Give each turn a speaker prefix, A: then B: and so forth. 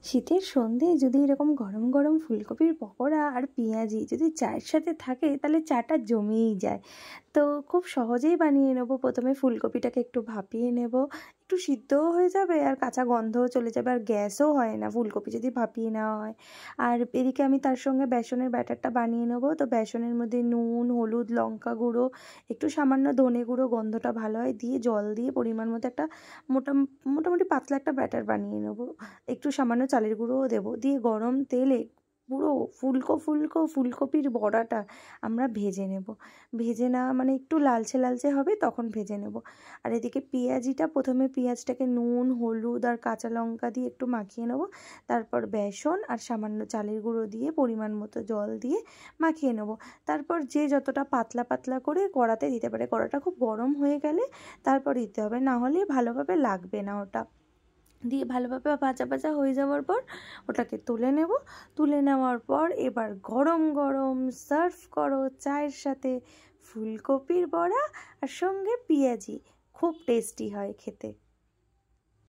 A: শীতের সন্ধ্যে যদি এরকম গরম গরম ফুলকপির পকোড়া আর পেঁয়াজি যদি চায়ের সাথে থাকে তাহলে চাটা জমেই যায়। তো খুব সহজেই বানিয়ে নেবো। প্রথমে ফুলকপিটাকে একটু ভাপিয়ে নেব, একটু সিদ্ধও হয়ে যাবে আর কাঁচা গন্ধও চলে যাবে, আর গ্যাসও হয় না ফুলকপি যদি ভাপিয়ে নেওয়া হয়। আর এদিকে আমি তার সঙ্গে বেসনের ব্যাটারটা বানিয়ে নেবো। তো বেসনের মধ্যে নুন, হলুদ, লঙ্কা গুঁড়ো, একটু সামান্য ধনে গুঁড়ো, গন্ধটা ভালো হয়, দিয়ে জল দিয়ে পরিমাণ মতো একটা মোটামুটি পাতলা একটা ব্যাটার বানিয়ে নেবো। একটু সামান্য চালের গুঁড়োও দেবো, দিয়ে গরম তেলে পুরো ফুলকো ফুলকো ফুলকপির বড়াটা আমরা ভেজে নেব। ভেজে নেওয়া মানে একটু লালচে লালচে হবে তখন ভেজে নেব। আর এদিকে পেঁয়াজিটা, প্রথমে পেঁয়াজটাকে নুন, হলুদ আর কাঁচা লঙ্কা দিয়ে একটু মাখিয়ে নেব। তারপর বেসন আর সামান্য চালের গুঁড়ো দিয়ে পরিমাণ মতো জল দিয়ে মাখিয়ে নেব। তারপর যে যতটা পাতলা পাতলা করে কড়াতে দিতে পারে, কড়াটা খুব গরম হয়ে গেলে তারপর দিতে হবে, না হলে ভালোভাবে লাগবে না ওটা। দিয়ে ভালোভাবে ভাজা ভাজা হয়ে যাওয়ার পর ওটাকে তুলে নেব। তুলে নেওয়ার পর এবার গরম গরম সার্ভ করো চায়ের সাথে ফুলকপির বড়া আর সঙ্গে পেঁয়াজি। খুব টেস্টি হয় খেতে।